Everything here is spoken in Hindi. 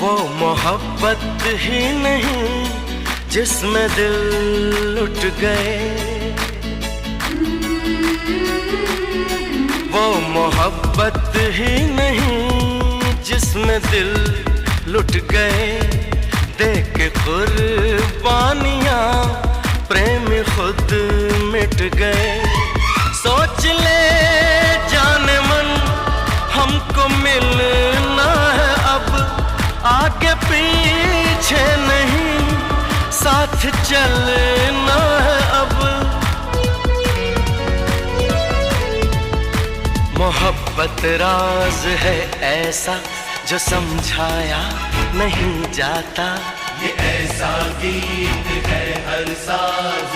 वो मोहब्बत ही नहीं जिसमें दिल लुट गए, वो मोहब्बत ही नहीं जिसमें दिल लुट गए। देख के कुर्बानियां प्रेमी खुद मिट गए। सोच ले जाने मन हमको मिलना है अब, आगे पीछे नहीं साथ चलना है अब। मोहब्बत राज है ऐसा जो समझाया नहीं जाता, ये ऐसा गीत है हर साज